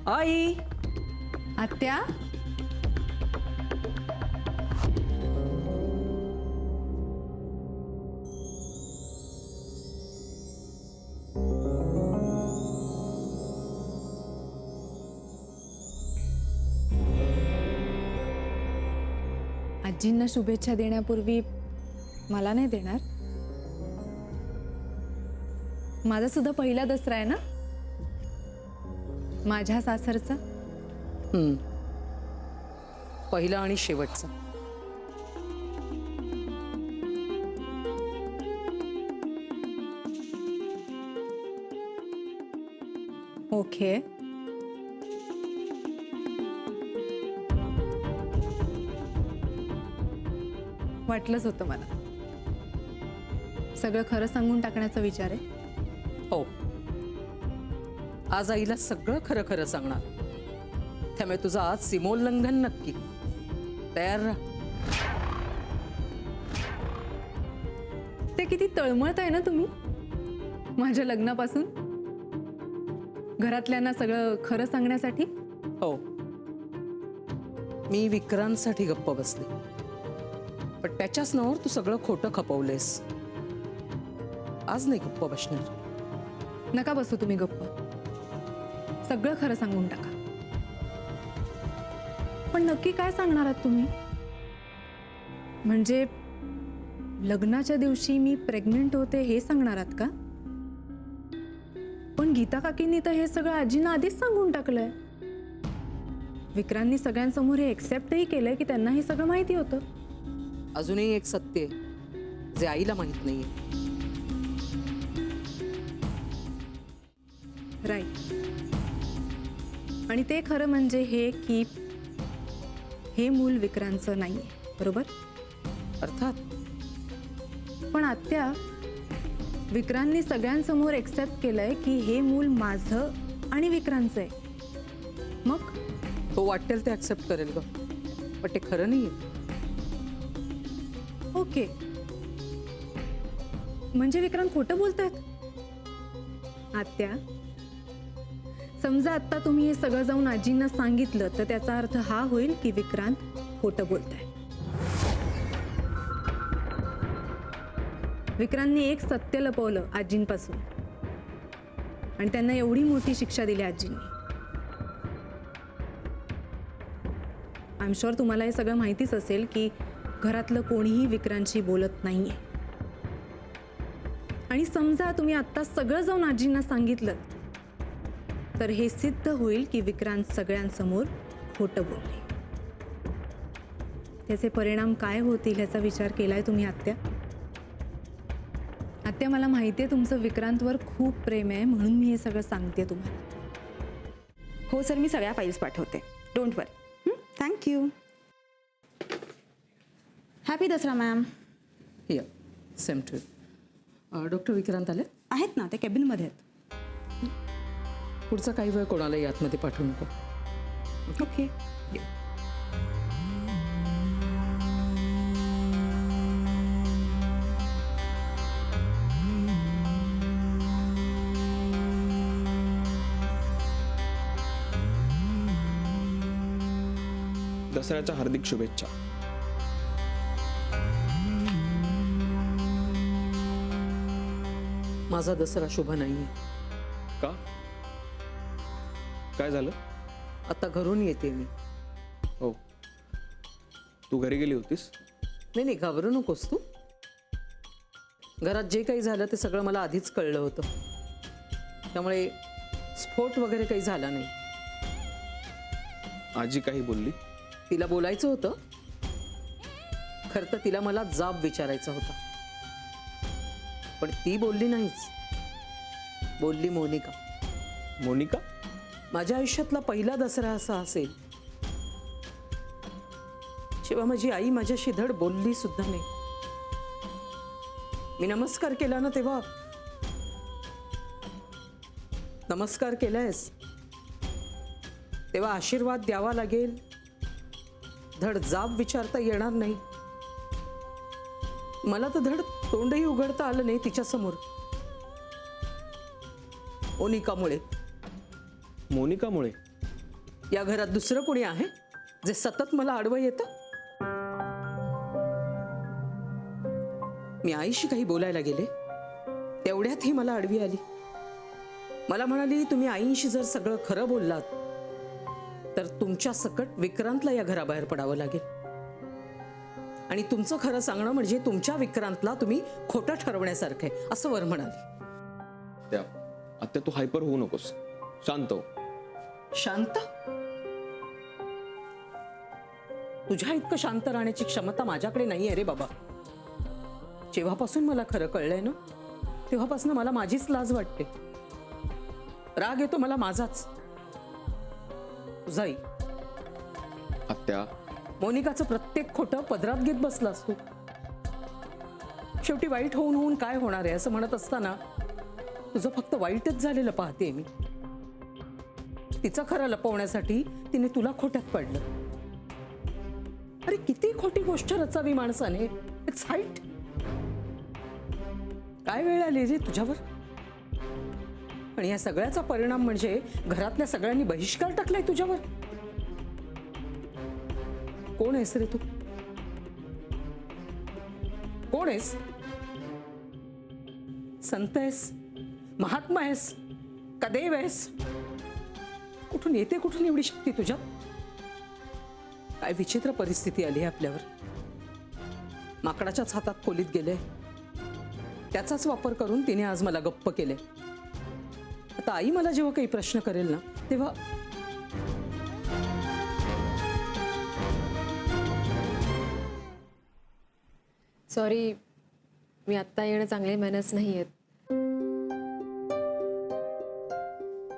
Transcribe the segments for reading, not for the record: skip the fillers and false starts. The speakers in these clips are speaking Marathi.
आई, आत्या, आजींना शुभेच्छा देण्यापूर्वी मला नाही देणार? माझा सुद्धा पहिला दसरा आहे ना माझ्या सासरचा. पहिला आणि शेवटचा. ओके. वाटलंच होतं मला. सगळं खरं सांगून टाकण्याचा विचार आहे. हो, आज आईला सगळं खरं खरं सांगणार. त्यामुळे तुझं आज सीमोल्लंघन नक्की. तयार राहा. ते किती तळमळत आहे ना तुम्ही माझ्या लग्नापासून घरातल्यांना सगळं खरं सांगण्यासाठी. हो, मी विक्रांतसाठी गप्प बसले, पण त्याच्याच नावावर तू सगळं खोटं खपवलेस. आज नाही गप्प बसणार. नका बसू तुम्ही गप्प. सगळं खरं सांगून टाका. पण नक्की काय सांगणार आहात तुम्ही? म्हणजे लग्नाच्या दिवशी मी प्रेग्नेंट होते हे सांगणार आहात का? पण गीता काकींनी तर हे सगळं आजींना आधीच सांगून टाकलंय. विक्रांतनी सगळ्यांसमोर हे एक्सेप्टही केलंय की त्यांना हे सगळं माहिती होतं. अजूनही एक सत्य आहे जे आईला माहित नाहीये. राईट. आणि ते खरं म्हणजे हे की हे मूल विक्रांतचं नाहीये, बरोबर? अर्थात. पण आत्या, विक्रांतनी सगळ्यांसमोर एक्सेप्ट केलंय की हे मूल माझं आणि विक्रांतचं आहे. मग तो वाटेल ते ऍक्सेप्ट करेल ग, पण ते खरं नाहीये. ओके, म्हणजे विक्रांत खोटं बोलतायत. आत्या, समजा आता तुम्ही हे सगळं जाऊन आजींना सांगितलं तर त्याचा अर्थ हा होईल की विक्रांत खोटं बोलताय. विक्रांतनी एक सत्य लपवलं आजींपासून आणि त्यांना एवढी मोठी शिक्षा दिली आजींनी. आय एम शुअर तुम्हाला हे सगळं माहितीच असेल की घरातलं कोणीही विक्रांतशी बोलत नाहीये. आणि समजा तुम्ही आत्ता सगळं जाऊन आजींना सांगितलं तर हे सिद्ध होईल की विक्रांत सगळ्यांसमोर खोटं बोलले. त्याचे परिणाम काय होतील याचा विचार केलाय तुम्ही आत्या? आत्या, मला माहिती आहे तुमचं विक्रांतवर खूप प्रेम आहे म्हणून मी हे सगळं सांगते तुम्हाला. हो सर, मी सगळ्या फाईल्स पाठवते. Don't worry. Thank you. Happy Dussehra ma'am. Yeah, same to. Doctor Vikrant आले आहेत ना, ते केबिनमध्ये आहेत. पुढचा काही वेळ कोणालाही आतमध्ये पाठवू नको. ओके. दसऱ्याच्या हार्दिक शुभेच्छा. माझा दसरा शुभ नाहीये. का? काय झालं? आता घरून येते मी. हो, तू घरी गेली होतीस? नाही, घाबरू नकोस तू. घरात जे काही झालं ते सगळं मला आधीच कळलं होतं. त्यामुळे स्फोट वगैरे काही झाला नाही. आजी काही बोलली? तिला बोलायचं होतं, खरं तर तिला मला जाब विचारायचा होता, पण ती बोलली नाहीच. बोलली मोनिका. मोनिका? माझ्या आयुष्यातला पहिला दसरा असा असेल जेव्हा माझी आई माझ्याशी धड बोलली सुद्धा नाही. मी नमस्कार केला ना तेव्हा, नमस्कार केलायस तेव्हा आशीर्वाद द्यावा लागेल, धड जाब विचारता येणार नाही. मला तर धड तोंडही उघडता आलं नाही तिच्या समोर. मोनिकामुळे. मोनिकामुळे? या घरात दुसरं कोणी आहे जे सतत मला आडवं येतं? मी आईशी काही बोलायला गेले तेवढ्यात ही मला आडवी आली. मला म्हणाली, तुम्ही आईंशी जर सगळं खरं बोललात तर तुमच्या सकट विक्रांतला या घराबाहेर पडावं लागेल. आणि तुमचं खरं सांगणं म्हणजे तुमच्या विक्रांतला तुम्ही खोटं ठरवण्यासारखं आहे, असं वर म्हणाली. आत्या तू हायपर होऊ नकोस, शांत हो. शांत? तुझ्या इतकं शांत राहण्याची क्षमता माझ्याकडे नाहीये रे बाबा. जेव्हापासून मला खरं कळलंय ना, तेव्हापासून मला माझीच लाज वाटते. राग येतो मला माझाच. तुझाही. आत्या मोनिकाचं प्रत्येक खोटं पदरात घेत बसला असतो. शेवटी वाईट होऊन होऊन काय होणार आहे असं म्हणत असताना तुझं फक्त वाईटच झालेलं पाहते मी. तिचं खरं लपवण्यासाठी तिने तुला खोट्यात पडलं. अरे किती खोटी गोष्ट रचावी माणसाने. It's height. काय वेळ आली रे तुझ्यावर? आणि या सगळ्याचा परिणाम म्हणजे घरातल्या सगळ्यांनी बहिष्कार टाकलाय तुझ्यावर. कोण आहेस रे तू? कोण आहेस? संत आहेस? महात्मा आहेस? का देव आहेस? कुठून येते कुठून एवढी शक्ती तुझ्यात? काय विचित्र परिस्थिती आली आहे आपल्यावर. माकडाच्याच हातात खोलीत गेले, त्याचाच वापर करून तिने आज मला गप्प केले. आता आई मला जेव्हा काही प्रश्न करेल ना तेव्हा सॉरी, मी आत्ता येणं चांगले मॅनर्स नाही आहेत.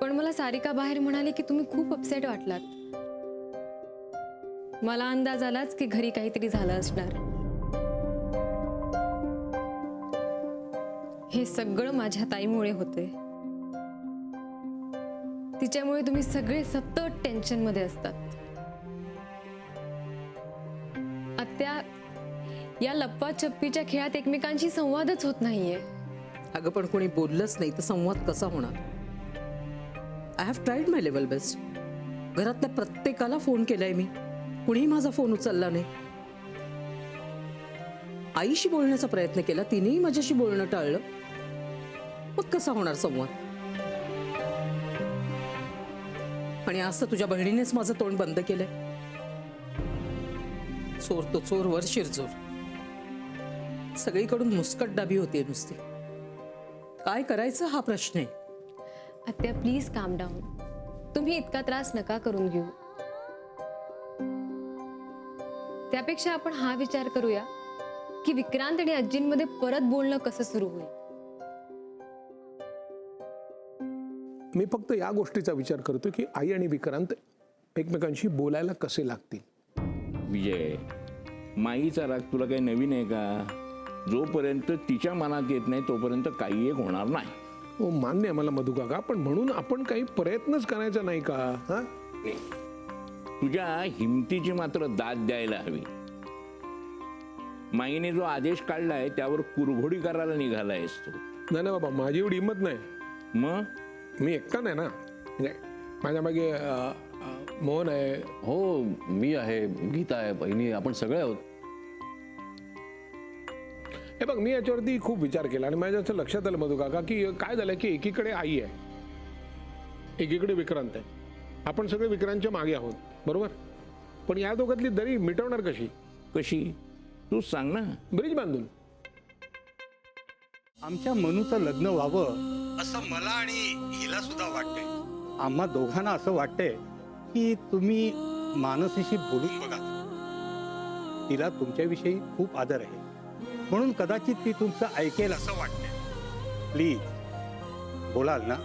पण मला सारिका बाहेर म्हणाली की तुम्ही खूप अपसेट वाटलात. मला अंदाज आलाच की घरी काहीतरी झालं असणार. हे सगळं माझ्या ताईमुळे होते. तिच्यामुळे तुम्ही सगळे सतत टेन्शन मध्ये असतात. आत्या, या लप्पाछप्पीच्या खेळात एकमेकांशी संवादच होत नाहीये. अगं पण कोणी बोललंच नाही तर संवाद कसा होणार? I have tried my level best. घरातल्या प्रत्येकाला फोन केलाय मी, कुणीही माझा फोन उचलला नाही. आईशी बोलण्याचा प्रयत्न केला, तिनेही माझ्याशी बोलणं टाळलं. मग कसा होणार संवाद? आणि आज तर तुझ्या बहिणीनेच माझं तोंड बंद केलंय. चोर तो चोर वर शिरचोर. सगळीकडून मुस्कटदाबी होते नुसती. काय करायचं हा प्रश्न आहे. आत्या प्लीज काम डाऊन. तुम्ही इतका त्रास नका करून घेऊ. त्यापेक्षा आपण हा विचार करूया की विक्रांत आणि आजींमध्ये परत बोलणं कसं सुरू होईल. मी फक्त या गोष्टीचा विचार करतो की आई आणि विक्रांत एकमेकांशी बोलायला कसे लागतील. विजय, माईचा राग तुला काही नवीन आहे का? जोपर्यंत तिच्या मनात येत नाही तोपर्यंत काही एक होणार नाही. हो, मान्य आहे मला मधु काका, पण म्हणून आपण काही प्रयत्नच करायचा नाही का? हा, तुझ्या हिमतीची मात्र दाद द्यायला हवी. माईने जो आदेश काढलाय त्यावर कुरघोडी करायला निघालायस तू. नाही ना बाबा, माझी एवढी हिंमत नाही. मग मी एकटा नाही ना. म्हणजे माझ्या मागे मोहन आहे. हो, मी आहे, गीता आहे, बहिणी, आपण सगळे आहोत. हे बघ, मी याच्यावरती खूप विचार केला आणि माझ्या असं लक्षात आलं मधु काका की काय झालं की एकीकडे आई आहे, एकीकडे विक्रांत आहे. आपण सगळे विक्रांतच्या मागे आहोत, बरोबर? पण या दोघातली दरी मिटवणार कशी? कशी तूच सांग ना. ब्रिज बांधून. आमच्या मनूचं लग्न व्हावं असं मला आणि हिला सुद्धा वाटतंय. आम्हा दोघांना असं वाटतंय की तुम्ही मानसीशी बोलून बघा. तिला तुमच्याविषयी खूप आदर आहे, म्हणून कदाचित ती तुमचं ऐकेल असं वाटतंय. प्लीज बोलाल ना?